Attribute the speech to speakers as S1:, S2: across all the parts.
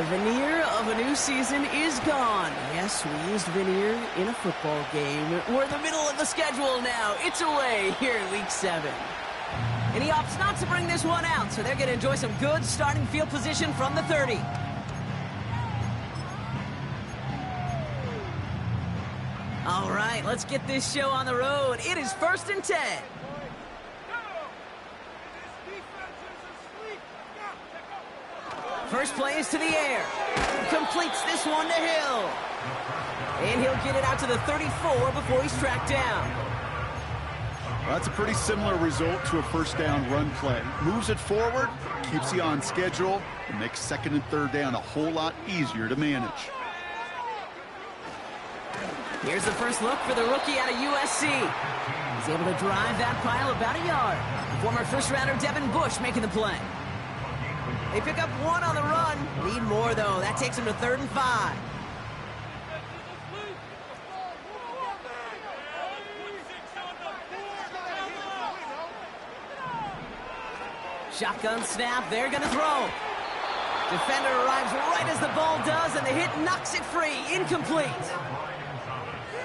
S1: veneer of a new season is gone. Yes, we used veneer in a football game. We're in the middle of the schedule now. It's away here in Week 7. And he opts not to bring this one out, so they're going to enjoy some good starting field position from the 30. All right, let's get this show on the road. It is 1st and 10. First play is to the air. Completes this one to Hill. And he'll get it out to the 34 before he's tracked down.
S2: Well, that's a pretty similar result to a first down run play. Moves it forward, keeps you on schedule, and makes second and third down a whole lot easier to manage.
S1: Here's the first look for the rookie out of USC. He's able to drive that pile about a yard. Former first-rounder Devin Bush making the play. They pick up one on the run. Need more, though. That takes him to 3rd and 5. Shotgun snap. They're going to throw. Defender arrives right as the ball does, and the hit knocks it free. Incomplete.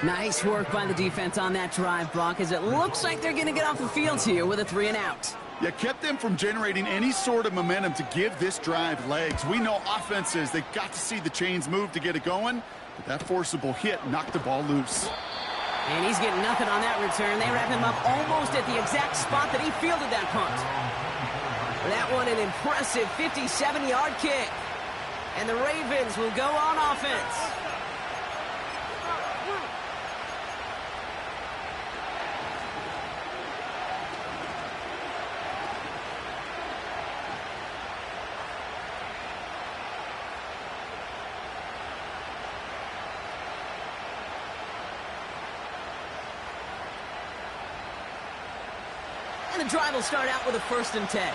S1: Nice work by the defense on that drive, Brock, as it looks like they're going to get off the field here with a 3 and out.
S2: Yeah, kept them from generating any sort of momentum to give this drive legs. We know offenses, they've got to see the chains move to get it going, but that forcible hit knocked the ball loose.
S1: And he's getting nothing on that return. They wrap him up almost at the exact spot that he fielded that punt. That one an impressive 57-yard kick. And the Ravens will go on offense. And the drive will start out with a 1st and 10.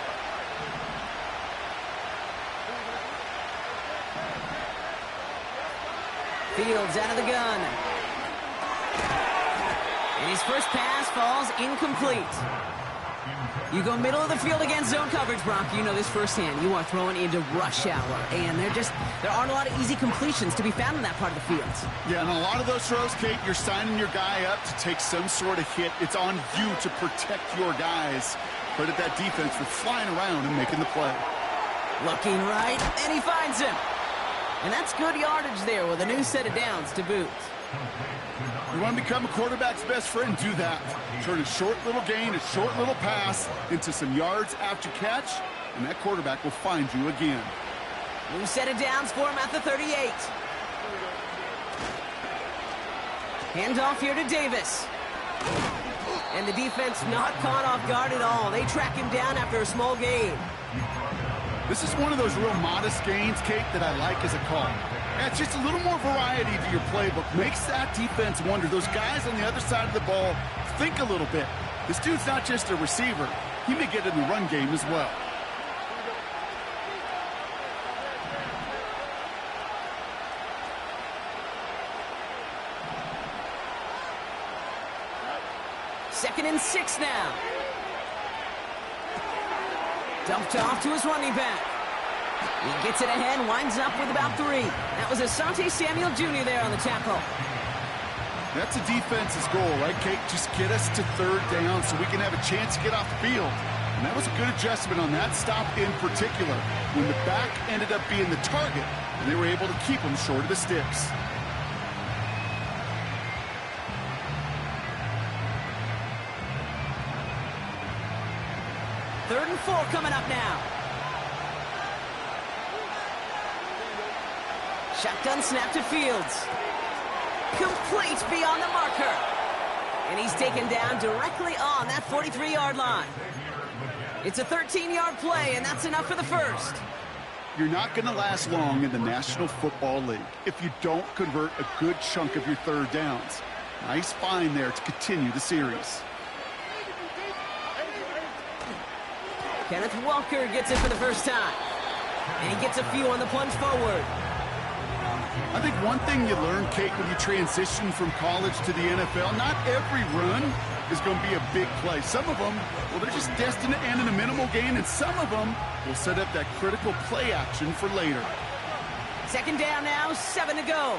S1: Fields out of the gun. And his first pass falls incomplete. You go middle of the field against zone coverage, Brock. You know this firsthand. You are throwing into rush hour. And there aren't a lot of easy completions to be found in that part of the field.
S2: Yeah, and a lot of those throws, Kate, you're signing your guy up to take some sort of hit. It's on you to protect your guys. Credit that defense for flying around and making the play.
S1: Looking right, and he finds him. And that's good yardage there with a new set of downs to boot.
S2: You want to become a quarterback's best friend, do that. Turn a short little gain, a short little pass into some yards after catch, and that quarterback will find you again.
S1: New set of downs for him at the 38. Handoff here to Davis. And the defense not caught off guard at all. They track him down after a small gain.
S2: This is one of those real modest gains, Kate, that I like as a call. It's just a little more variety to your playbook. Makes that defense wonder. Those guys on the other side of the ball think a little bit. This dude's not just a receiver. He may get in the run game as well.
S1: Second and 6 now. Dumped off to his running back. He gets it ahead, winds up with about 3. That was Asante Samuel Jr. there on the tackle.
S2: That's a defense's goal, right, Kate? Just get us to 3rd down so we can have a chance to get off the field. And that was a good adjustment on that stop in particular, when the back ended up being the target, and they were able to keep him short of the sticks.
S1: Third and 4 coming up now. Shotgun snap to Fields. Complete beyond the marker. And he's taken down directly on that 43-yard line. It's a 13-yard play, and that's enough for the first.
S2: You're not going to last long in the National Football League if you don't convert a good chunk of your 3rd downs. Nice find there to continue the series.
S1: Kenneth Walker gets it for the first time. And he gets a few on the plunge forward.
S2: I think one thing you learn, Kate, when you transition from college to the NFL, not every run is going to be a big play. Some of them, well, they're just destined to end in a minimal gain, and some of them will set up that critical play action for later.
S1: Second down now, 7 to go.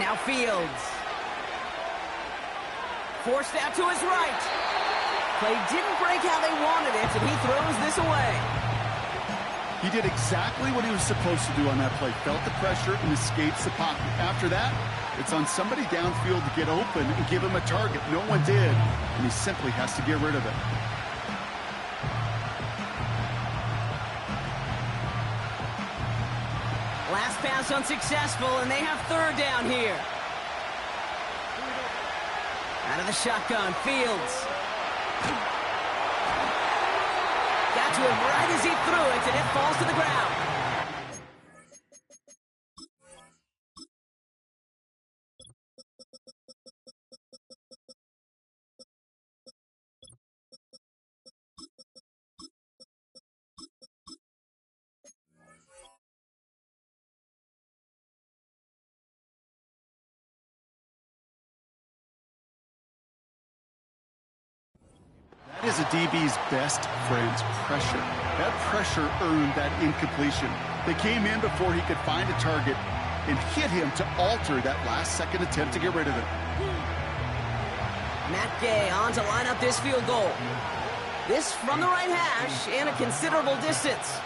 S1: Now Fields. Forced out to his right. Play didn't break how they wanted it, and he throws this away.
S2: He did exactly what he was supposed to do on that play. Felt the pressure and escapes the pocket. After that, it's on somebody downfield to get open and give him a target. No one did, and he simply has to get rid of it.
S1: Last pass unsuccessful, and they have third down here. Out of the shotgun, Fields. Got to him right as he threw it, and it falls to the ground.
S2: That is a DB's best friend, pressure. That pressure earned that incompletion. They came in before he could find a target and hit him to alter that last-second attempt to get rid of it.
S1: Matt Gay on to line up this field goal. This from the right hash and a considerable distance.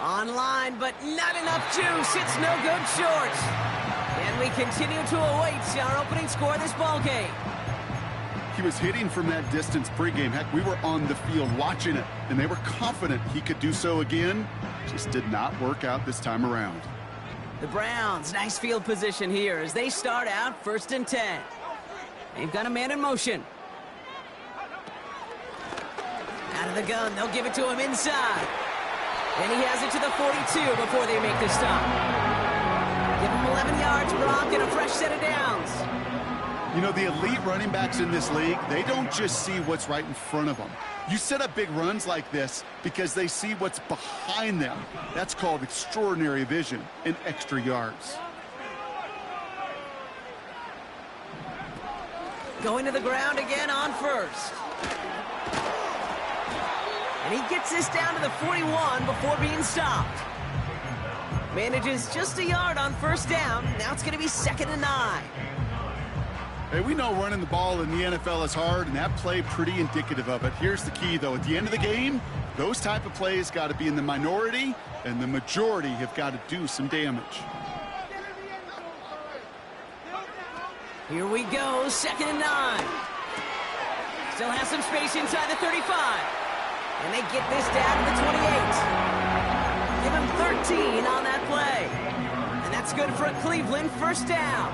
S1: Online, but not enough juice. It's no good short. And we continue to await our opening score of this ball game.
S2: He was hitting from that distance pregame. Heck, we were on the field watching it, and they were confident he could do so again. Just did not work out this time around.
S1: The Browns, nice field position here as they start out 1st and 10. They've got a man in motion. Out of the gun, they'll give it to him inside. And he has it to the 42 before they make the stop. Give him 11 yards, Brock, and a fresh set of downs.
S2: You know, the elite running backs in this league, they don't just see what's right in front of them. You set up big runs like this because they see what's behind them. That's called extraordinary vision and extra yards.
S1: Going to the ground again on first. And he gets this down to the 41 before being stopped. Manages just a yard on first down. Now it's going to be 2nd and 9.
S2: Hey, we know running the ball in the NFL is hard, and that play pretty indicative of it. Here's the key, though. At the end of the game, those type of plays got to be in the minority, and the majority have got to do some damage.
S1: Here we go, 2nd and 9. Still has some space inside the 35. And they get this down to the 28. Give him 13 on that play. And that's good for a Cleveland first down.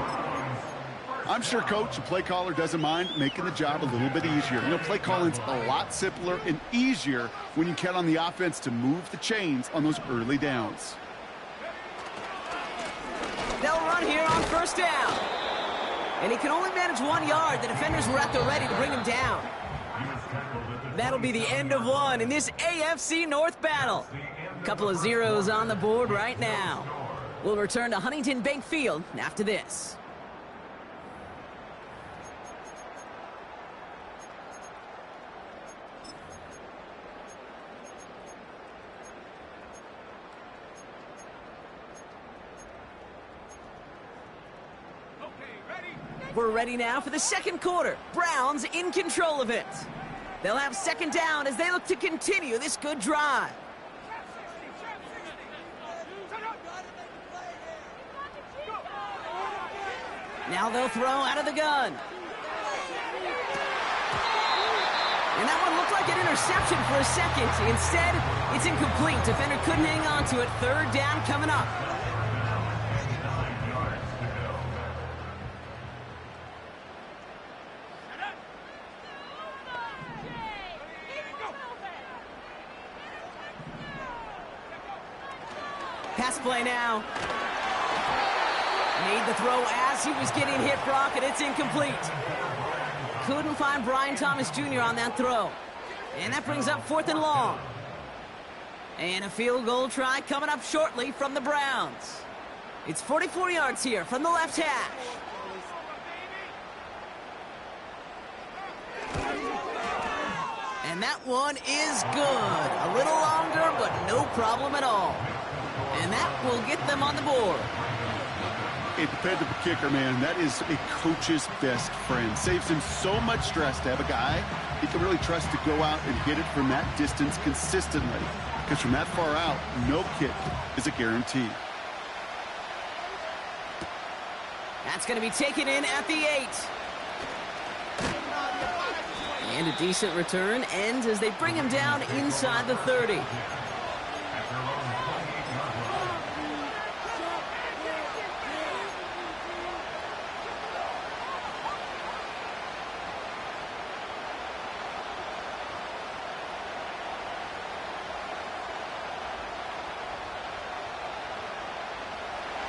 S2: I'm sure coach, the play caller, doesn't mind making the job a little bit easier. You know, play calling's a lot simpler and easier when you count on the offense to move the chains on those early downs.
S1: They'll run here on first down. And he can only manage 1 yard. The defenders were at the ready to bring him down. That'll be the end of one in this AFC North battle. Couple of zeros on the board right now. We'll return to Huntington Bank Field after this. We're ready now for the second quarter. Browns in control of it. They'll have 2nd down as they look to continue this good drive. Now they'll throw out of the gun. And that one looked like an interception for a second. Instead, it's incomplete. Defender couldn't hang on to it. 3rd down coming up. Pass play now. Made the throw as he was getting hit, Brock, and it's incomplete. Couldn't find Brian Thomas Jr. on that throw. And that brings up 4th and long. And a field goal try coming up shortly from the Browns. It's 44 yards here from the left hash. And that one is good. A little longer, but no problem at all. And that will get them on the board.
S2: A dependable kicker, man. That is a coach's best friend. Saves him so much stress to have a guy he can really trust to go out and hit it from that distance consistently. Because from that far out, no kick is a guarantee.
S1: That's going to be taken in at the 8. And a decent return ends as they bring him down inside the 30.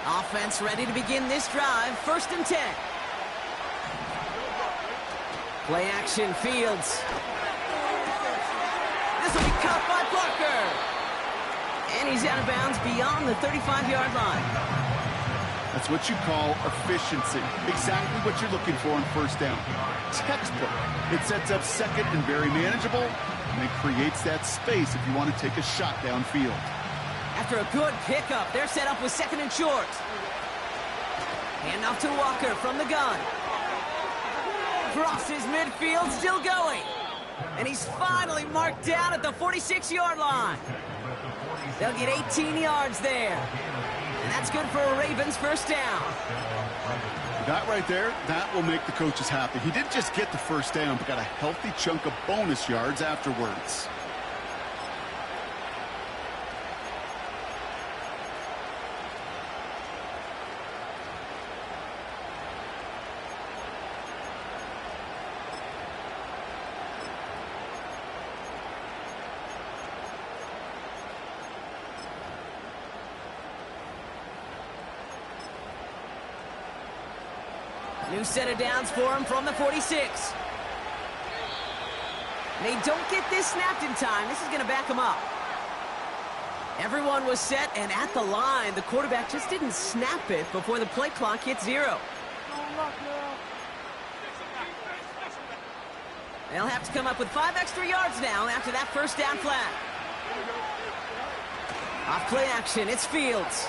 S1: Offense ready to begin this drive. 1st and 10. Play action, Fields. This will be caught by Parker. And he's out of bounds beyond the 35-yard line.
S2: That's what you call efficiency. Exactly what you're looking for on 1st down. Textbook. It sets up 2nd and very manageable, and it creates that space if you want to take a shot downfield.
S1: After a good pickup, they're set up with 2nd and short. Hand off to Walker from the gun. Crosses midfield, still going. And he's finally marked down at the 46-yard line. They'll get 18 yards there. And that's good for a Ravens 1st down.
S2: That right there, that will make the coaches happy. He didn't just get the 1st down, but got a healthy chunk of bonus yards afterwards.
S1: New set of downs for him from the 46. They don't get this snapped in time. This is going to back him up. Everyone was set and at the line. The quarterback just didn't snap it before the play clock hit 0. They'll have to come up with 5 extra yards now after that 1st down flat. Off play action, it's Fields.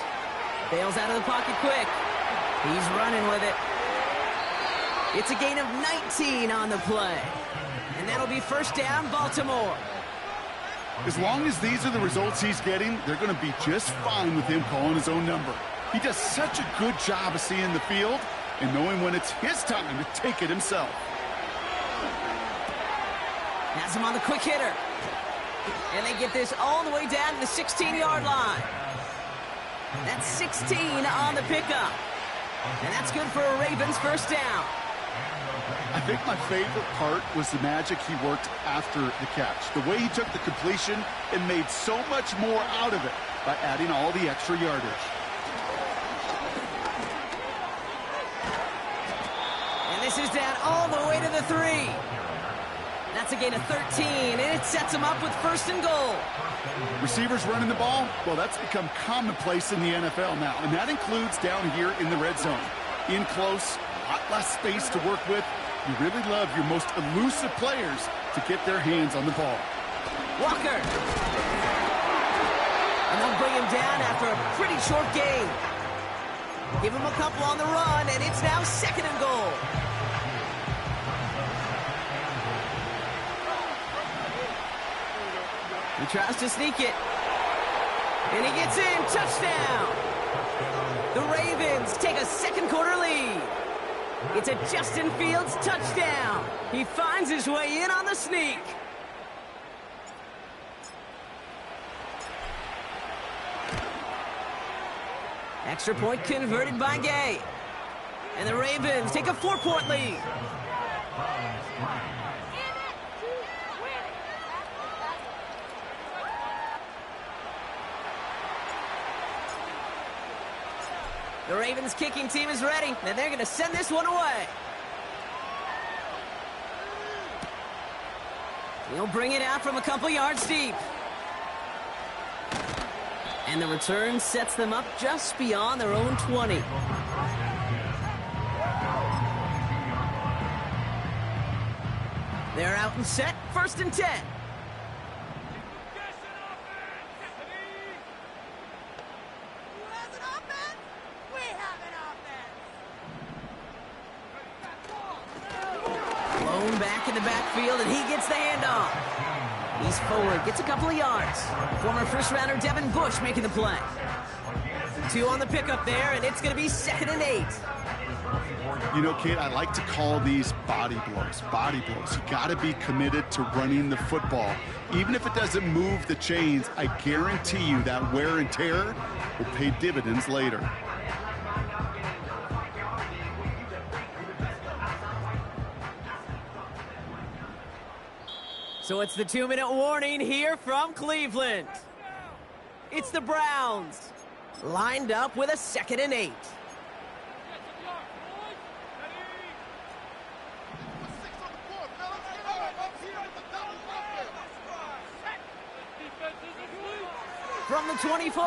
S1: Bails out of the pocket quick. He's running with it. It's a gain of 19 on the play. And that'll be 1st down, Baltimore.
S2: As long as these are the results he's getting, they're going to be just fine with him calling his own number. He does such a good job of seeing the field and knowing when it's his time to take it himself.
S1: Has him on the quick hitter. And they get this all the way down to the 16-yard line. That's 16 on the pickup. And that's good for a Ravens 1st down.
S2: I think my favorite part was the magic he worked after the catch. The way he took the completion and made so much more out of it by adding all the extra yardage.
S1: And this is down all the way to the 3. That's a gain of 13, and it sets him up with 1st and goal.
S2: Receivers running the ball, well, that's become commonplace in the NFL now, and that includes down here in the red zone. In close, a lot less space to work with. You really love your most elusive players to get their hands on the ball.
S1: Walker. And they'll bring him down after a pretty short gain. Give him a couple on the run, and it's now 2nd and goal. He tries to sneak it. And he gets in. Touchdown. The Ravens take a 2nd quarter lead. It's a Justin Fields touchdown. He finds his way in on the sneak. Extra point converted by Gay. And the Ravens take a 4-point lead. The Ravens kicking team is ready, and they're going to send this one away. He'll bring it out from a couple yards deep. And the return sets them up just beyond their own 20. They're out and set, 1st and 10. Back in the backfield, and he gets the handoff. He's forward, gets a couple of yards. Former first-rounder Devin Bush making the play. 2 on the pickup there, and it's going to be 2nd and 8.
S2: You know, Kate, I like to call these body blows. Body blows. You got to be committed to running the football. Even if it doesn't move the chains, I guarantee you that wear and tear will pay dividends later.
S1: So it's the 2-minute warning here from Cleveland. It's the Browns, lined up with a 2nd and 8. From the 24.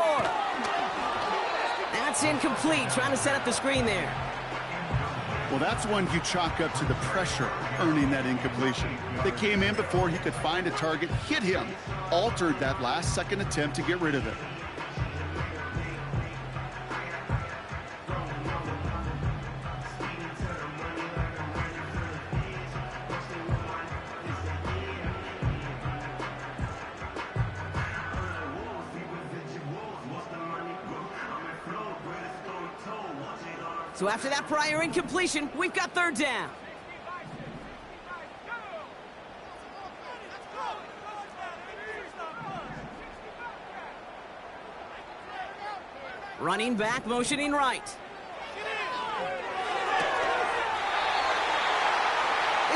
S1: That's incomplete, trying to set up the screen there.
S2: Well, that's one you chalk up to the pressure earning that incompletion. They came in before he could find a target, hit him, altered that last-second attempt to get rid of it.
S1: So after that prior incompletion, we've got 3rd down. Running back, motioning right. This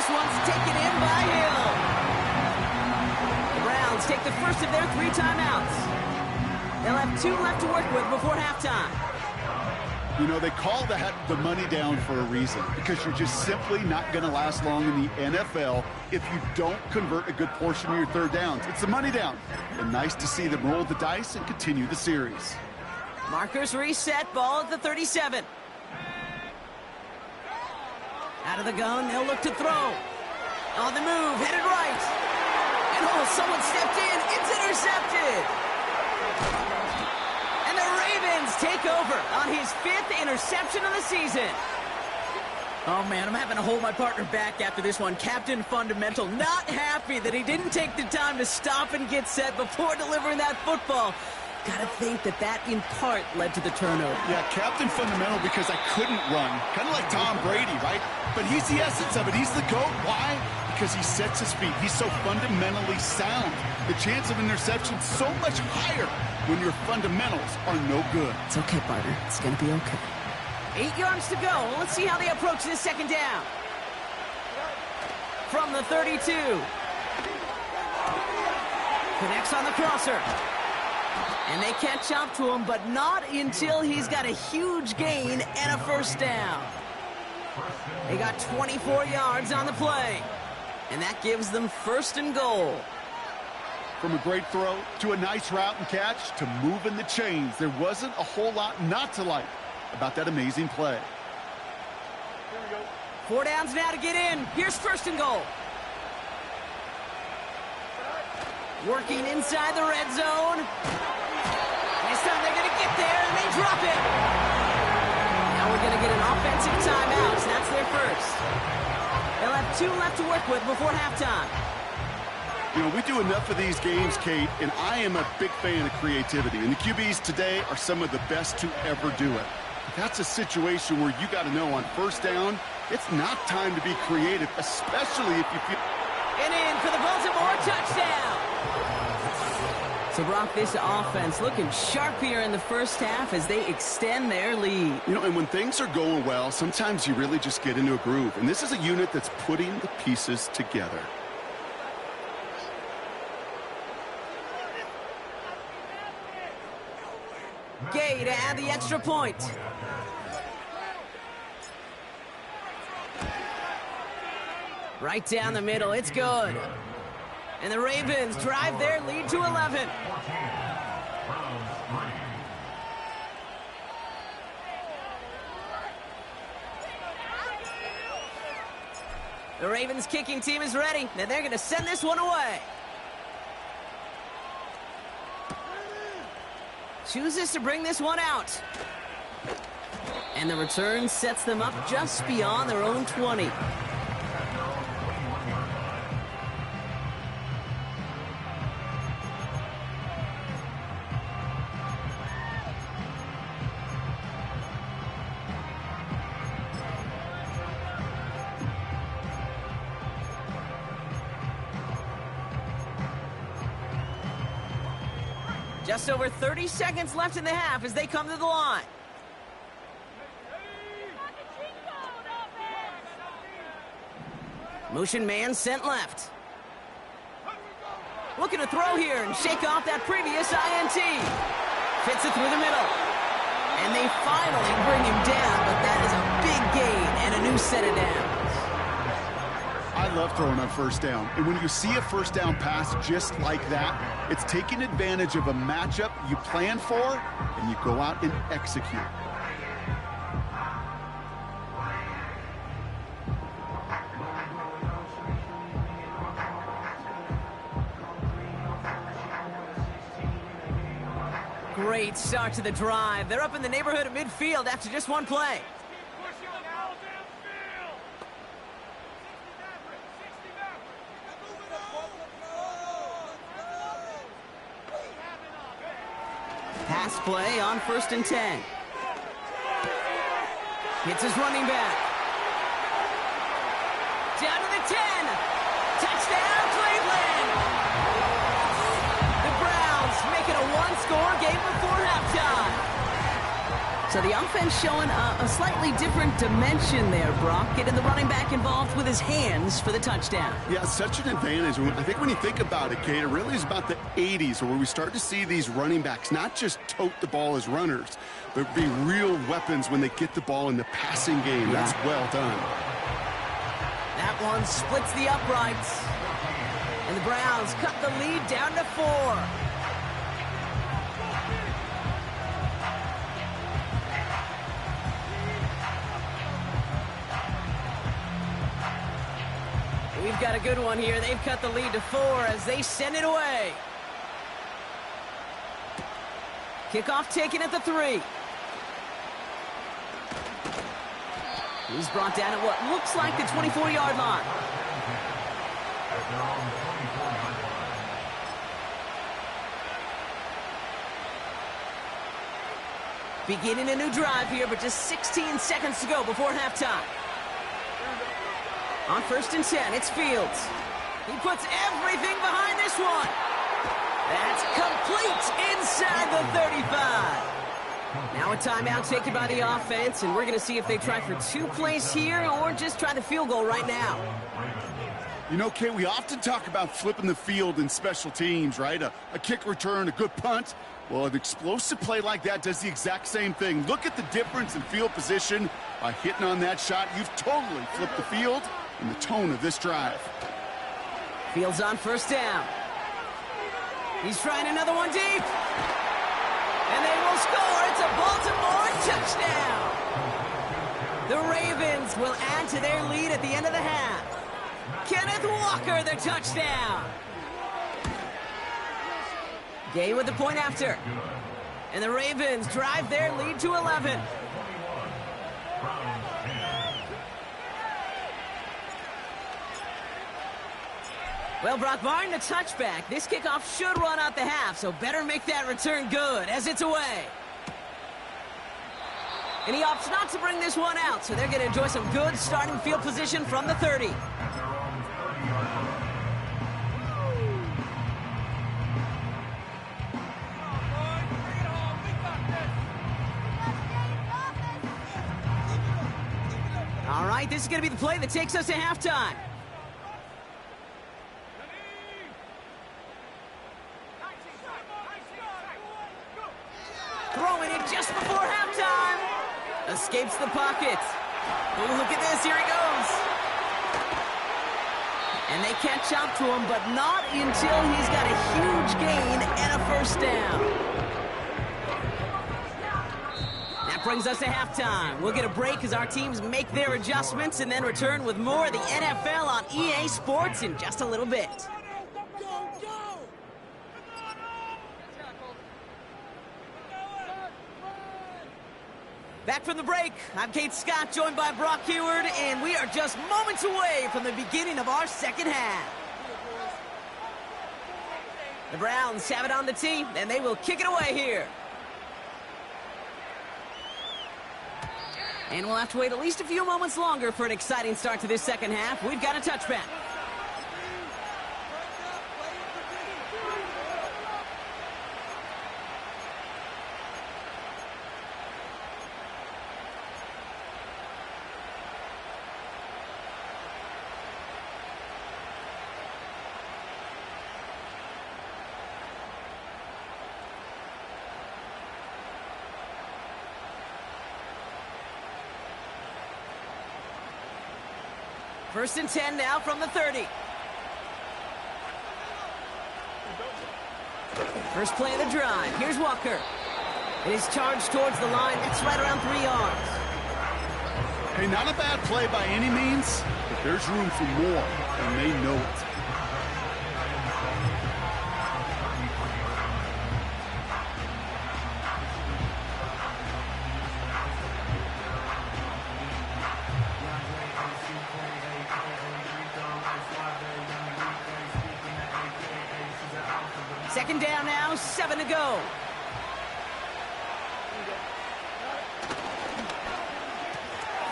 S1: one's taken in by Hill. The Browns take the first of their 3 timeouts. They'll have 2 left to work with before halftime.
S2: You know, they call that the money down for a reason, because you're just simply not going to last long in the NFL if you don't convert a good portion of your 3rd downs. It's the money down. And nice to see them roll the dice and continue the series.
S1: Markers reset, ball at the 37. Out of the gun, they'll look to throw. On the move, headed right. And oh, someone stepped in. It's intercepted. And the Ravens take over on his 5th interception of the season. Oh, man, I'm having to hold my partner back after this one. Captain Fundamental not happy that he didn't take the time to stop and get set before delivering that football. Gotta think that in part led to the turnover.
S2: Yeah, Captain Fundamental because I couldn't run. Kind of like Tom Brady, right? But he's the essence of it. He's the GOAT. Why? Because he sets his feet. He's so fundamentally sound. The chance of interception so much higher when your fundamentals are no good.
S1: It's okay, partner. It's gonna be okay. 8 yards to go. Let's see how they approach this 2nd down. From the 32. Connects on the crosser. And they catch up to him, but not until he's got a huge gain and a 1st down. They got 24 yards on the play. And that gives them 1st and goal.
S2: From a great throw to a nice route and catch to moving the chains, there wasn't a whole lot not to like about that amazing play.
S1: 4 downs now to get in. Here's 1st and goal. Working inside the red zone. This time they're going to get there, and they drop it. Now we're going to get an offensive timeout. That's their 1st. They'll have 2 left to work with before halftime.
S2: You know, we do enough of these games, Kate, and I am a big fan of creativity. And the QBs today are some of the best to ever do it. But that's a situation where you got to know on 1st down, it's not time to be creative, especially if you feel...
S1: And in for the Baltimore touchdown. So, Brock, this offense looking sharp here in the 1st half as they extend their lead.
S2: You know, and when things are going well, sometimes you really just get into a groove. And this is a unit that's putting the pieces together.
S1: Gay to add the extra point. Right down the middle, it's good. And the Ravens drive their lead to 11. The Ravens kicking team is ready, and they're going to send this one away. Chooses to bring this one out. And the return sets them up just beyond their own 20. Just over 30 seconds left in the half as they come to the line. Motion man sent left. Looking to throw here and shake off that previous INT. Fits it through the middle. And they finally bring him down, but that is a big gain and a new set of downs.
S2: I love throwing on first down. And when you see a first down pass just like that, it's taking advantage of a matchup you plan for, and you go out and execute.
S1: Great start to the drive. They're up in the neighborhood of midfield after just one play. Pass play on 1st and 10. Hits his running back. Down to the 10. Touchdown, Cleveland! The Browns make it a one-score game before halftime. So the offense showing a slightly different dimension there, Brock. Getting the running back involved with his hands for the touchdown.
S2: Yeah, such an advantage. I think when you think about it, Kate, it really is about the 80s where we start to see these running backs not just tote the ball as runners, but be real weapons when they get the ball in the passing game. Yeah. That's well done.
S1: That one splits the uprights. And the Browns cut the lead down to 4. We've got a good one here. They've cut the lead to 4 as they send it away. Kickoff taken at the 3. He's brought down at what looks like the 24-yard line. Beginning a new drive here, but just 16 seconds to go before halftime. On 1st and 10, it's Fields. He puts everything behind this one. That's complete inside the 35. Now a timeout taken by the offense, and we're going to see if they try for 2 plays here or just try the field goal right now.
S2: You know, Kay, we often talk about flipping the field in special teams, right? A kick return, a good punt. Well, an explosive play like that does the exact same thing. Look at the difference in field position. By hitting on that shot, you've totally flipped the field and the tone of this drive.
S1: Fields on 1st down. He's trying another one deep. And they will score. It's a Baltimore touchdown. The Ravens will add to their lead at the end of the half. Kenneth Walker, the touchdown. Gay with the point after. And the Ravens drive their lead to 11. Well, Brock, barring the touchback, this kickoff should run out the half, so better make that return good as it's away. And he opts not to bring this one out, so they're going to enjoy some good starting field position from the 30. All right, this is going to be the play that takes us to halftime. Throwing it just before halftime. Escapes the pocket. Oh, look at this. Here he goes. And they catch up to him, but not until he's got a huge gain and a 1st down. That brings us to halftime. We'll get a break as our teams make their adjustments and then return with more of the NFL on EA Sports in just a little bit. Back from the break, I'm Kate Scott, joined by Brock Huard, and we are just moments away from the beginning of our second half. The Browns have it on the tee, and they will kick it away here. And we'll have to wait at least a few moments longer for an exciting start to this second half. We've got a touchback. First and 10 now from the 30. First play of the drive. Here's Walker. It is charged towards the line. That's right around 3 yards.
S2: Hey, not a bad play by any means, but there's room for more, and they know it.
S1: Second down now, 7 to go.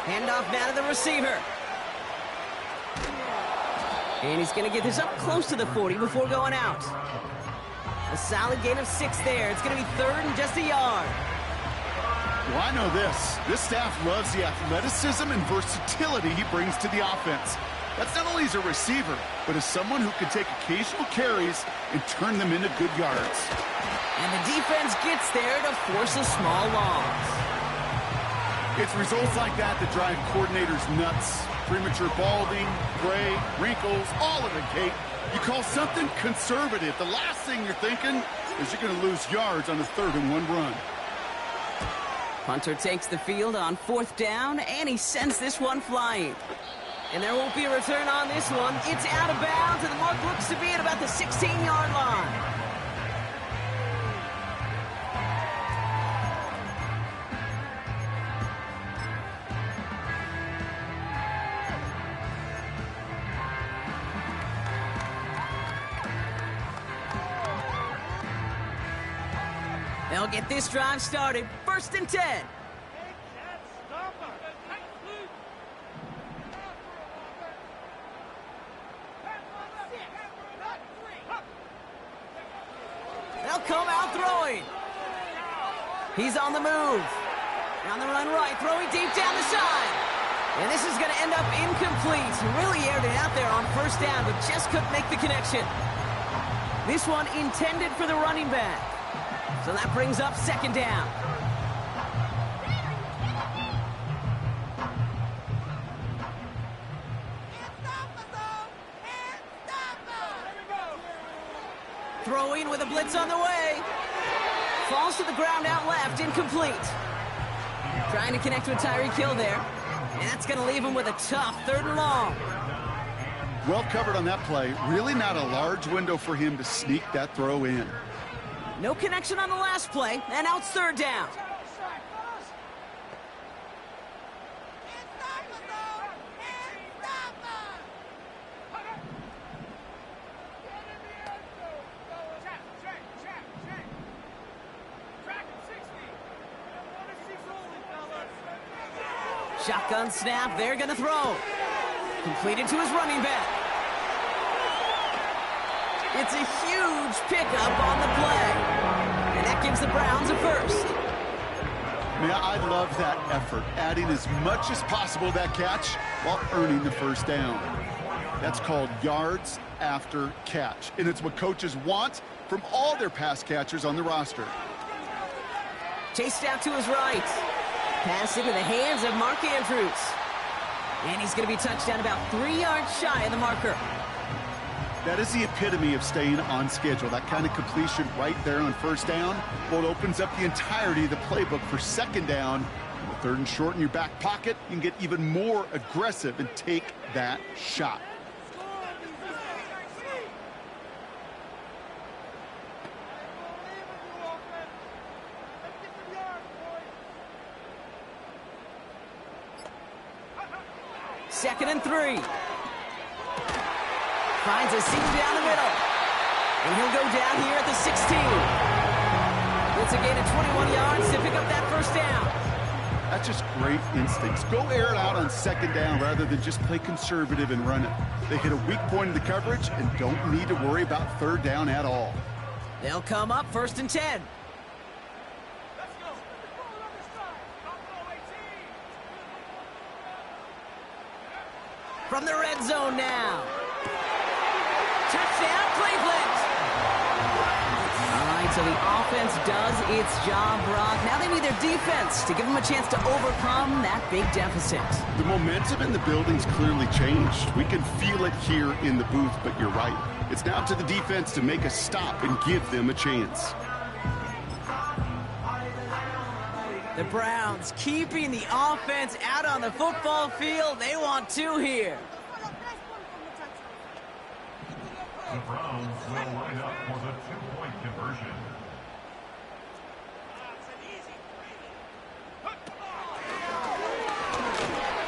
S1: Handoff now to the receiver. And he's going to get this up close to the 40 before going out. A solid gain of 6 there. It's going to be 3rd and just a yard.
S2: Well, I know this. This staff loves the athleticism and versatility he brings to the offense. That's not only as a receiver, but as someone who can take occasional carries and turn them into good yards.
S1: And the defense gets there to force a small loss.
S2: It's results like that that drive coordinators nuts. Premature balding, gray, wrinkles, all of it, Kate. You call something conservative. The last thing you're thinking is you're going to lose yards on a 3rd and 1 run.
S1: Punter takes the field on 4th down, and he sends this one flying. And there won't be a return on this one. It's out of bounds, and the mark looks to be at about the 16-yard line. They'll get this drive started. 1st and 10. They'll come out throwing. He's on the move. On the run right, throwing deep down the side. And this is going to end up incomplete. Really aired it out there on 1st down, but just couldn't make the connection. This one intended for the running back. So that brings up 2nd down. Throwing with a blitz on the way. Falls to the ground out left, incomplete. Trying to connect with Tyreek Hill there. And that's going to leave him with a tough 3rd and long.
S2: Well covered on that play. Really not a large window for him to sneak that throw in.
S1: No connection on the last play, and now it's 3rd down. Shotgun snap, they're going to throw. Completed to his running back. It's a huge pickup on the play. And that gives the Browns a 1st.
S2: Man, I love that effort, adding as much as possible to that catch while earning the 1st down. That's called yards after catch. And it's what coaches want from all their pass catchers on the roster.
S1: Chased out to his right. Pass into the hands of Mark Andrews. And he's going to be touched down about 3 yards shy of the marker.
S2: That is the epitome of staying on schedule. That kind of completion right there on 1st down. Well, it opens up the entirety of the playbook for 2nd down. With 3rd and short in your back pocket, you can get even more aggressive and take that shot.
S1: Second and 3. Finds a seam down the middle. And he'll go down here at the 16. It's a gain of 21 yards to pick up that 1st down.
S2: That's just great instincts. Go air it out on 2nd down rather than just play conservative and run it. They hit a weak point in the coverage and don't need to worry about 3rd down at all.
S1: They'll come up 1st and 10. From the red zone now. Touchdown, Cleveland. All right, So the offense does its job, Brock. Now they need their defense to give them a chance to overcome that big deficit.
S2: The momentum in the building's clearly changed. We can feel it here in the booth, but you're right. It's now to the defense to make a stop and give them a chance.
S1: The Browns keeping the offense out on the football field. They want two here.
S3: The Browns will line up for the two-point conversion.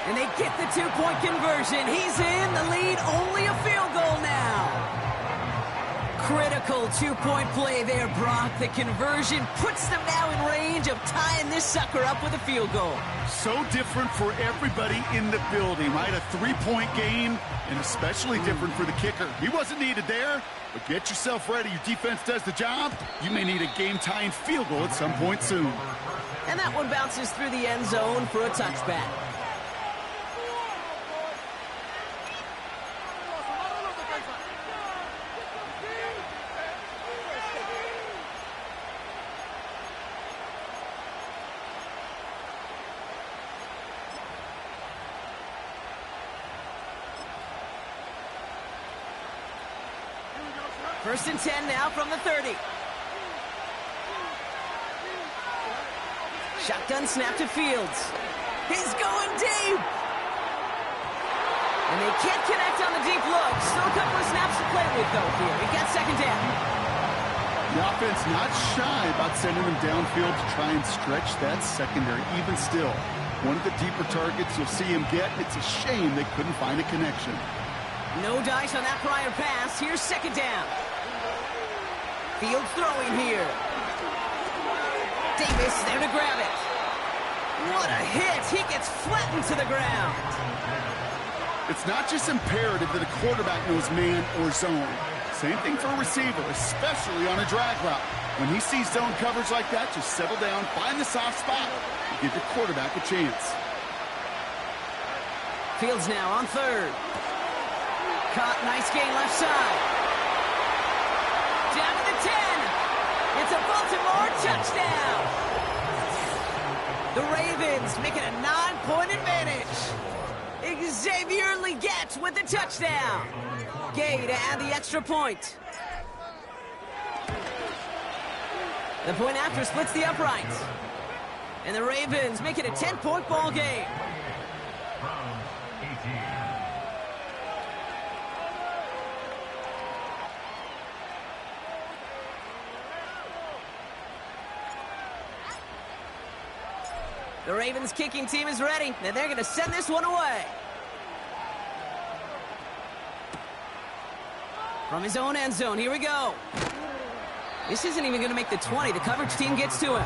S1: And they get the two-point conversion. He's in the lead, only a field goal now. Critical two-point play there, Brock. The conversion puts them now in range of tying this sucker up with a field goal.
S2: So different for everybody in the building, right? A three-point game, and especially different for the kicker. He wasn't needed there, but get yourself ready. Your defense does the job. You may need a game-tying field goal at some point soon.
S1: And that one bounces through the end zone for a touchback. First and 10 now from the 30. Shotgun snap to Fields. He's going deep. And they can't connect on the deep look. Still a couple of snaps to play with, though, here. He got second down.
S2: The offense not shy about sending them downfield to try and stretch that secondary. Even still, one of the deeper targets you'll see him get. It's a shame they couldn't find a connection.
S1: No dice on that prior pass. Here's second down. Fields throwing here. Davis there to grab it. What a hit. He gets flattened to the ground.
S2: It's not just imperative that a quarterback knows man or zone. Same thing for a receiver, especially on a drag route. When he sees zone coverage like that, just settle down, find the soft spot, and give your quarterback a chance.
S1: Fields now on third. Caught, nice gain left side. Down to the 10. It's a Baltimore touchdown. The Ravens make it a 9-point advantage. Xavier Legette with the touchdown. Gay to add the extra point. The point after splits the uprights. And the Ravens make it a 10-point ball game.
S3: Browns 18.
S1: The Ravens kicking team is ready, and they're going to send this one away. From his own end zone, here we go. This isn't even going to make the 20. The coverage team gets to him.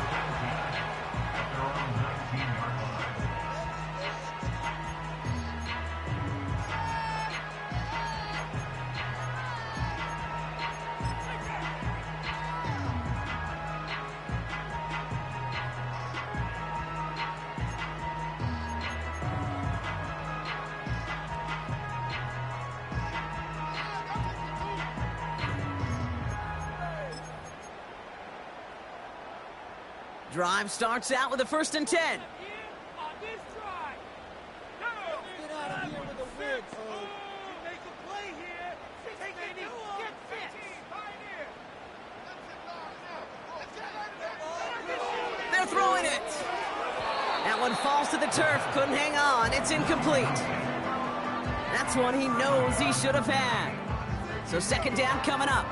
S1: Drive starts out with a 1st and 10.
S4: Get out of here with a win, son. Make a play here. Take it in. Get fit.
S1: They're throwing it. That one falls to the turf. Couldn't hang on. It's incomplete. That's one he knows he should have had. So second down coming up.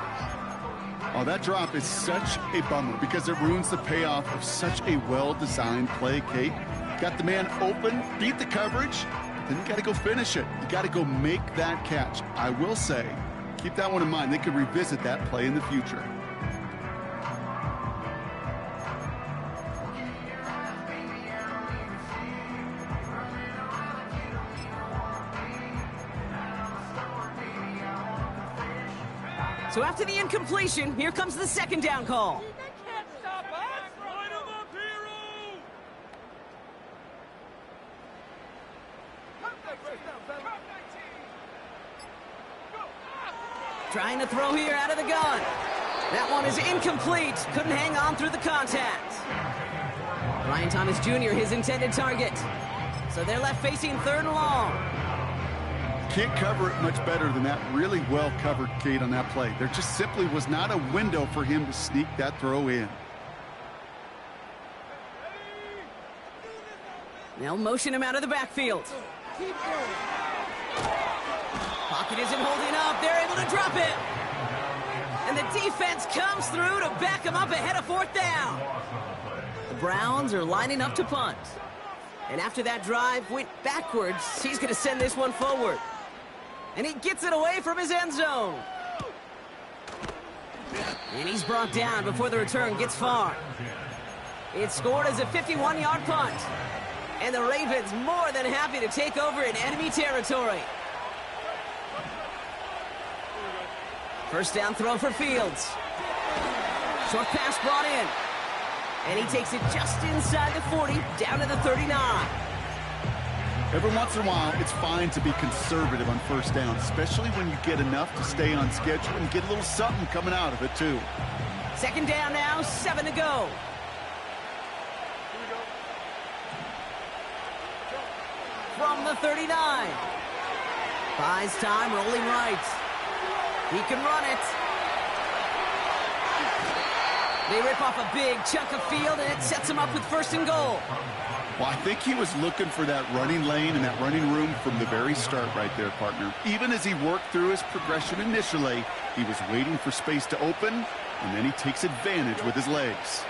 S2: Oh, that drop is such a bummer because it ruins the payoff of such a well-designed play, Kate. Got the man open, beat the coverage, but then you got to go finish it. You got to go make that catch. I will say, keep that one in mind. They could revisit that play in the future.
S1: So after the incompletion, here comes the second down call.
S4: They can't stop us. Line them up, hero.
S1: Trying to throw here out of the gun. That one is incomplete. Couldn't hang on through the contact. Brian Thomas Jr., his intended target. So they're left facing 3rd and long.
S2: Can't cover it much better than that. Really well covered, Kate, on that play. There just simply was not a window for him to sneak that throw in.
S1: They'll motion him out of the backfield. Pocket isn't holding up. They're able to drop it. And the defense comes through to back him up ahead of 4th down. The Browns are lining up to punt. And after that drive went backwards, he's going to send this one forward. And he gets it away from his end zone. And he's brought down before the return gets far. It's scored as a 51-yard punt. And the Ravens more than happy to take over in enemy territory. First down throw for Fields. Short pass brought in. And he takes it just inside the 40, down to the 39.
S2: Every once in a while, it's fine to be conservative on first down, especially when you get enough to stay on schedule and get a little something coming out of it, too.
S1: 2nd down now, 7 to go. From the 39. Buys time, rolling right. He can run it. They rip off a big chunk of field, and it sets him up with 1st and goal.
S2: Well, I think he was looking for that running lane and that running room from the very start right there, partner. Even as he worked through his progression initially, he was waiting for space to open, and then he takes advantage with his legs.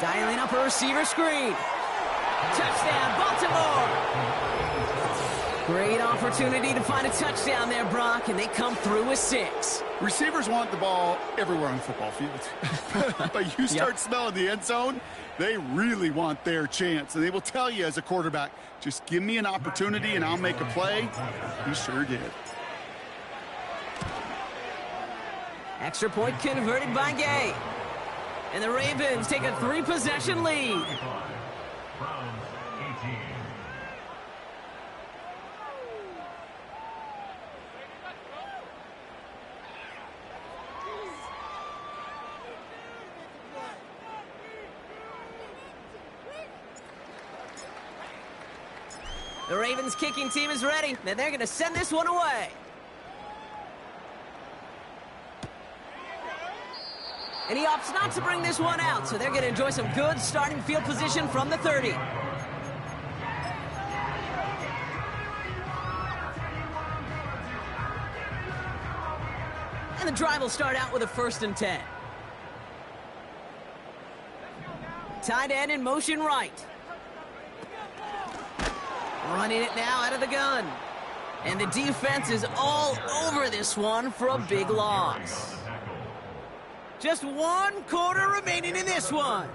S1: Dialing up a receiver screen. Touchdown, Baltimore! Great opportunity to find a touchdown there, Brock, and they come through with 6.
S2: Receivers want the ball everywhere on the football field. But you start smelling the end zone, they really want their chance. And they will tell you as a quarterback, just give me an opportunity and I'll make a play. He sure did.
S1: Extra point converted by Gay. And the Ravens take a 3-possession lead. The Ravens kicking team is ready, and they're going to send this one away. And he opts not to bring this one out, so they're going to enjoy some good starting field position from the 30. And the drive will start out with a 1st and 10. Tight end in motion right. Running it now out of the gun. And the defense is all over this one for a big loss. Just 1 quarter remaining in this one.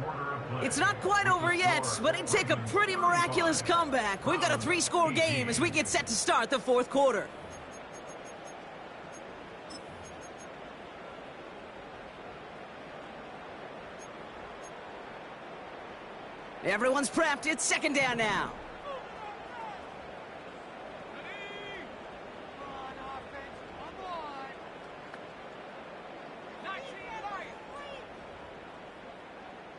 S1: It's not quite over yet, but it'd take a pretty miraculous comeback. We've got a 3-score game as we get set to start the 4th quarter. Everyone's prepped. It's 2nd down now.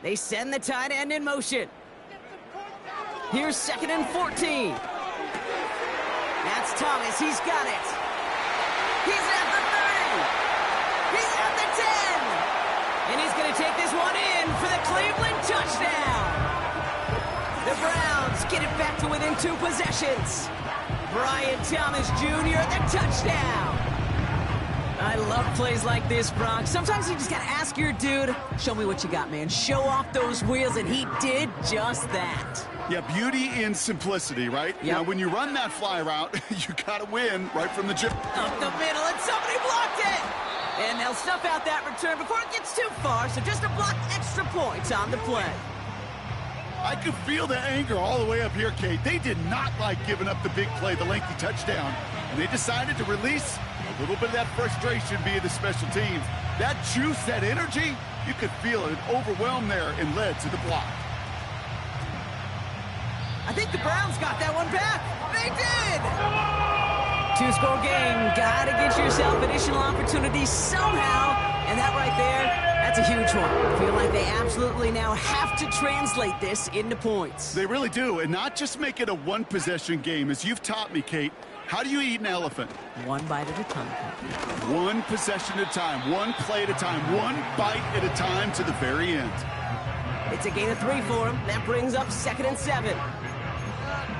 S1: They send the tight end in motion. Here's 2nd and 14. That's Thomas. He's got it. He's at the 30. He's at the 10. And he's going to take this one in for the Cleveland touchdown. The Browns get it back to within 2 possessions. Brian Thomas Jr., the touchdown. I love plays like this, Brock. Sometimes you just got to ask your dude, show me what you got, man. Show off those wheels, and he did just that.
S2: Yeah, beauty in simplicity, right?
S1: Yep.
S2: Now, when you run that fly route, you got to win right from the jump.
S1: Up the middle, and somebody blocked it! And they'll stuff out that return before it gets too far, so just a block extra points on the play.
S2: I could feel the anger all the way up here, Kate. They did not like giving up the big play, the lengthy touchdown, and they decided to release a little bit of that frustration via the special teams. That juice, that energy, you could feel it overwhelmed there and led to the block.
S1: I think the Browns got that one back. They did! 2-score game. Gotta get yourself additional opportunities somehow. And that right there, that's a huge one. I feel like they absolutely now have to translate this into points.
S2: They really do, and not just make it a one-possession game. As you've taught me, Kate, how do you eat an elephant?
S1: One bite at a time.
S2: One possession at a time, one play at a time, one bite at a time to the very end.
S1: It's a gain of 3 for him. That brings up 2nd and 7.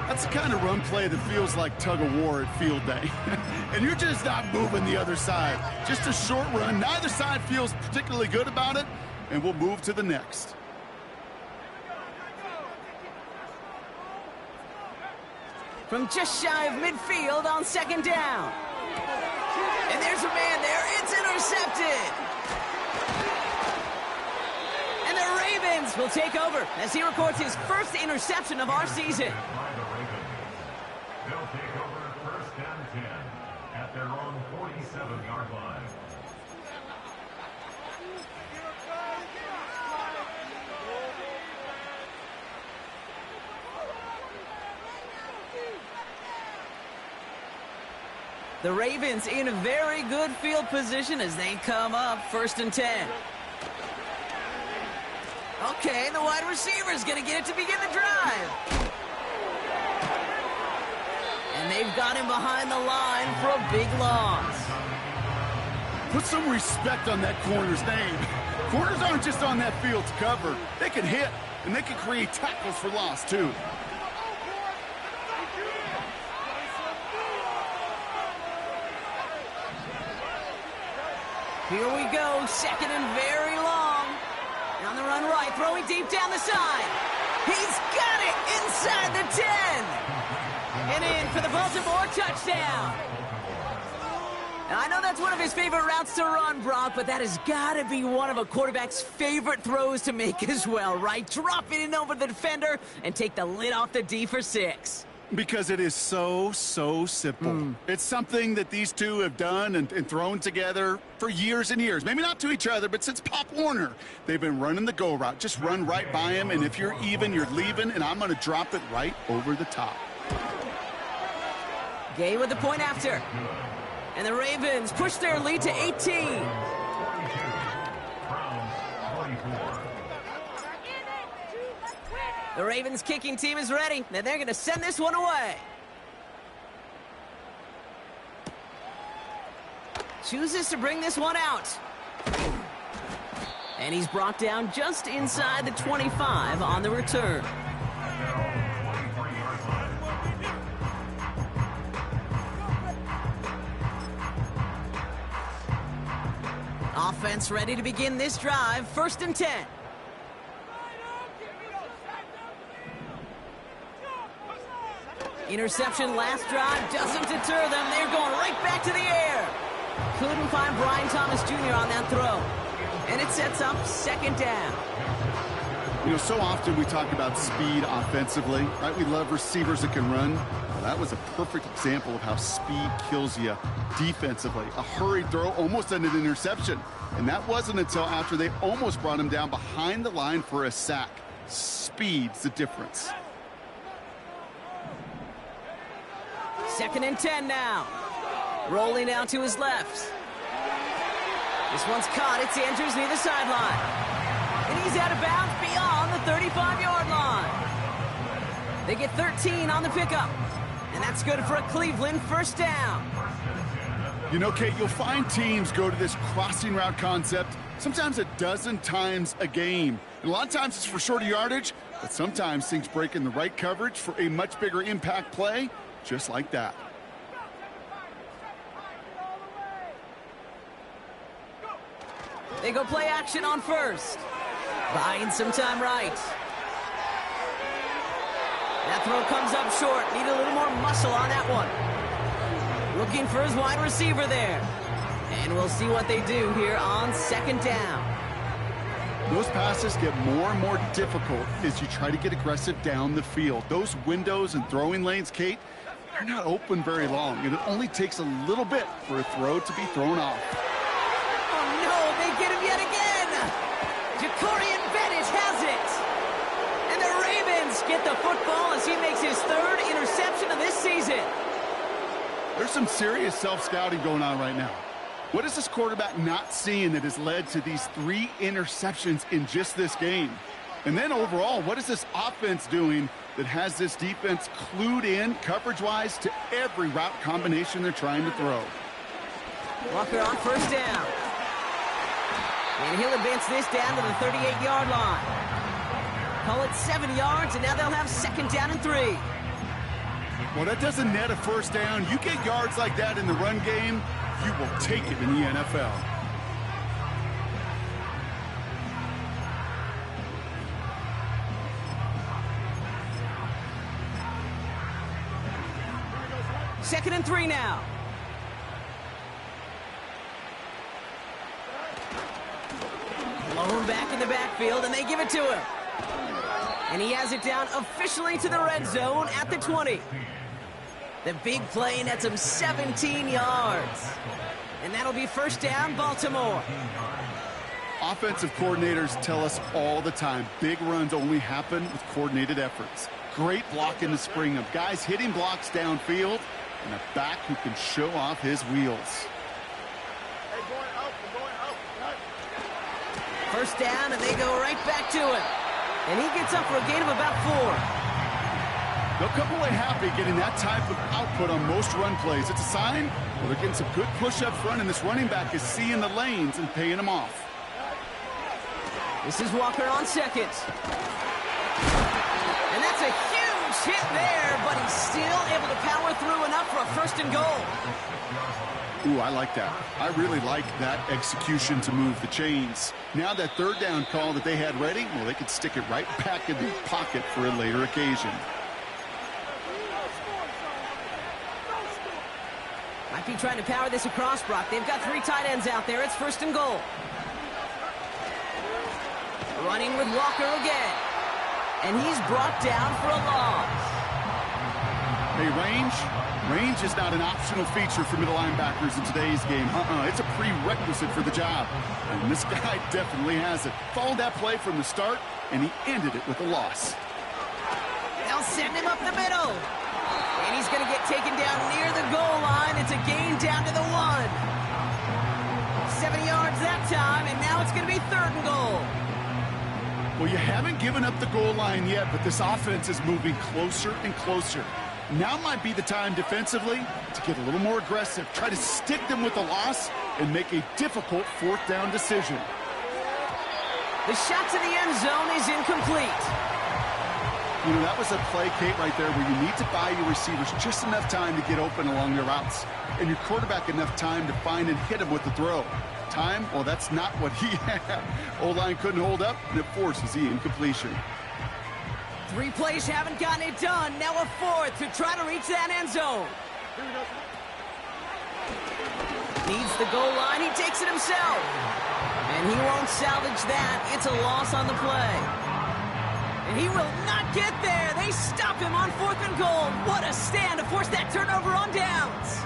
S2: That's the kind of run play that feels like tug-of-war at field day. And you're just not moving the other side. Just a short run. Neither side feels particularly good about it, and we'll move to the next.
S1: From just shy of midfield on 2nd down. And there's a man there. It's intercepted. And the Ravens will take over as he records his first interception of our season.
S3: By the Ravens. They'll take over 1st and 10 at their own 47-yard line.
S1: The Ravens in a very good field position as they come up 1st and 10. Okay, the wide receiver's going to get it to begin the drive. And they've got him behind the line for a big loss.
S2: Put some respect on that corner's name. Corners aren't just on that field to cover. They can hit, and they can create tackles for loss, too.
S1: Here we go, 2nd and very long. On the run right, throwing deep down the side. He's got it inside the 10. And in for the Baltimore touchdown. Now, I know that's one of his favorite routes to run, Brock, but that has got to be one of a quarterback's favorite throws to make as well, right? Drop it in over the defender and take the lid off the D for 6.
S2: Because it is so simple. It's something that these two have done and thrown together for years and years. Maybe not to each other, but since Pop Warner. They've been running the go route. Just run right by him, and if you're even, you're leaving, and I'm going to drop it right over the top.
S1: Gay with the point after. And the Ravens push their lead to 18.
S3: 42. Browns 44.
S1: The Ravens kicking team is ready, and they're going to send this one away. Chooses to bring this one out. And he's brought down just inside the 25 on the return. Offense ready to begin this drive, 1st and 10. Interception last drive doesn't deter them. They're going right back to the air. Couldn't find Brian Thomas Jr. on that throw. And it sets up 2nd down.
S2: You know, so often we talk about speed offensively, right? We love receivers that can run. Well, that was a perfect example of how speed kills you defensively. A hurried throw almost ended an interception. And that wasn't until after they almost brought him down behind the line for a sack. Speed's the difference.
S1: 2nd and 10 now. Rolling out to his left. This one's caught. It's Andrews near the sideline. And he's out of bounds beyond the 35-yard line. They get 13 on the pickup. And that's good for a Cleveland 1st down.
S2: You know, Kate, you'll find teams go to this crossing route concept sometimes a dozen times a game. And a lot of times it's for shorter yardage, but sometimes things break in the right coverage for a much bigger impact play. Just like that.
S1: They go play action on 1st. Buying some time right. That throw comes up short. Need a little more muscle on that one. Looking for his wide receiver there. And we'll see what they do here on 2nd down.
S2: Those passes get more and more difficult as you try to get aggressive down the field. Those windows and throwing lanes, Kate, they're not open very long, and it only takes a little bit for a throw to be thrown off.
S1: Oh, no, they get him yet again. Jacorian Bennett has it. And the Ravens get the football as he makes his 3rd interception of this season.
S2: There's some serious self-scouting going on right now. What is this quarterback not seeing that has led to these 3 interceptions in just this game? And then overall, what is this offense doing that has this defense clued in coverage-wise to every route combination they're trying to throw?
S1: Walker on first down. And he'll advance this down to the 38-yard line. Call it 7 yards, and now they'll have 2nd down and 3.
S2: Well, that doesn't net a first down. You get yards like that in the run game, you will take it in the NFL.
S1: Second and 3 now. Blown back in the backfield, and they give it to him. And he has it down officially to the red zone at the 20. The big play nets him 17 yards. And that'll be first down, Baltimore.
S2: Offensive coordinators tell us all the time, big runs only happen with coordinated efforts. Great block in the spring of guys hitting blocks downfield, and a back who can show off his wheels.
S1: First down, and they go right back to it. And he gets up for a gain of about 4.
S2: They'll come away happy getting that type of output on most run plays. It's a sign, well, they're getting some good push up front, and this running back is seeing the lanes and paying them off.
S1: This is Walker on second. And that's a huge hit there, but he's still able to power through enough for a 1st and goal.
S2: Ooh, I like that. I really like that execution to move the chains. Now that 3rd down call that they had ready, well, they could stick it right back in the pocket for a later occasion.
S1: Might be trying to power this across, Brock. They've got 3 tight ends out there. It's 1st and goal. Running with Walker again. And he's brought down for a loss.
S2: Hey, range is not an optional feature for middle linebackers in today's game. It's a prerequisite for the job. And this guy definitely has it. Followed that play from the start, and he ended it with a loss.
S1: They'll send him up the middle. And he's going to get taken down near the goal line. It's a gain down to the 1. 7 yards that time, and now it's going to be 3rd and goal.
S2: Well, you haven't given up the goal line yet, but this offense is moving closer and closer. Now might be the time defensively to get a little more aggressive, try to stick them with the loss, and make a difficult 4th down decision.
S1: The shot to the end zone is incomplete.
S2: You know, that was a play, Kate, right there where you need to buy your receivers just enough time to get open along their routes, and your quarterback enough time to find and hit him with the throw. Time, well, that's not what he had. O-line couldn't hold up, and it forces the incompletion.
S1: 3 plays haven't gotten it done. Now a 4th to try to reach that end zone. Needs the goal line. He takes it himself. And he won't salvage that. It's a loss on the play. And he will not get there. They stop him on 4th and goal. What a stand to force that turnover on downs.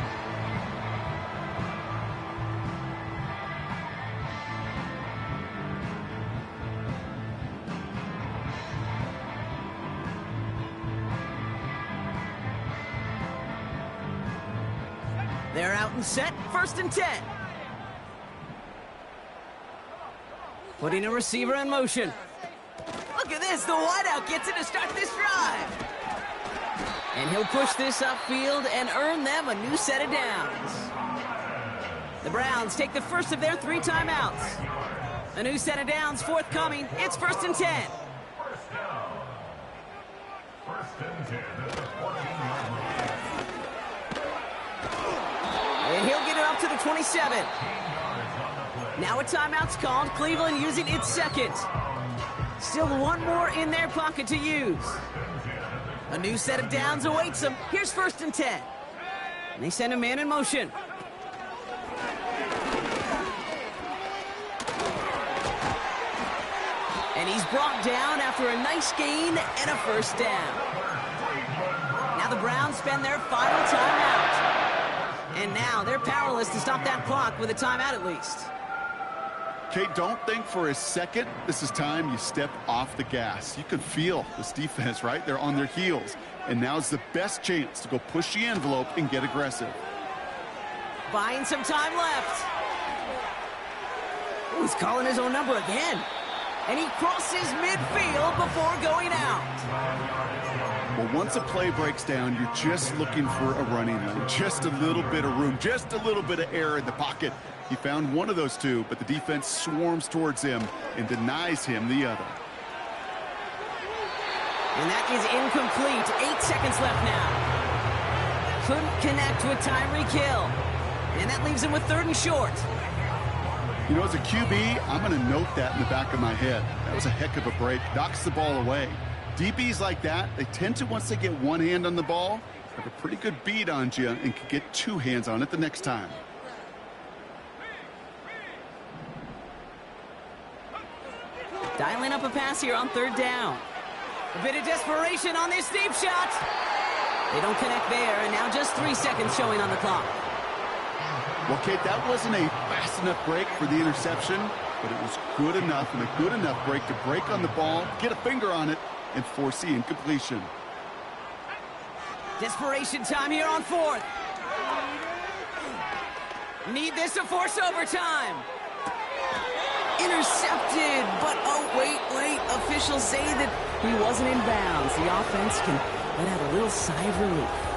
S1: They're out and set, 1st and 10. Putting a receiver in motion. Look at this, the wideout gets it to start this drive. And he'll push this upfield and earn them a new set of downs. The Browns take the first of their 3 timeouts. A new set of downs forthcoming. It's 1st and 10. And he'll get it up to the 27. Now a timeout's called. Cleveland using its 2nd. Still 1 more in their pocket to use. A new set of downs awaits them. Here's 1st and 10. And they send a man in motion. And he's brought down after a nice gain and a 1st down. Now the Browns spend their final timeout. And now they're powerless to stop that clock with a timeout at least.
S2: Kate, don't think for a second this is time you step off the gas. You can feel this defense, right? They're on their heels. And now's the best chance to go push the envelope and get aggressive.
S1: Buying some time left. Oh, he's calling his own number again. And he crosses midfield before going out.
S2: Well, once a play breaks down, you're just looking for a running lane. Just a little bit of room, just a little bit of air in the pocket. He found one of those two, but the defense swarms towards him and denies him the other.
S1: And that is incomplete. 8 seconds left now. Couldn't connect with Tyreek Hill. And that leaves him with 3rd and short.
S2: You know, as a QB, I'm going to note that in the back of my head. That was a heck of a break. Knocks the ball away. DBs like that, they tend to, once they get one hand on the ball, have a pretty good beat on you and can get 2 hands on it the next time.
S1: Dialing up a pass here on 3rd down. A bit of desperation on this deep shot. They don't connect there, and now just 3 seconds showing on the clock.
S2: Well, Kate, that wasn't a fast enough break for the interception, but it was good enough and a good enough break to break on the ball, get a finger on it, and force the incompletion.
S1: Desperation time here on 4th. Need this to force overtime. Intercepted, but oh, wait. Officials say that he wasn't in bounds. The offense can let out a little sigh of relief.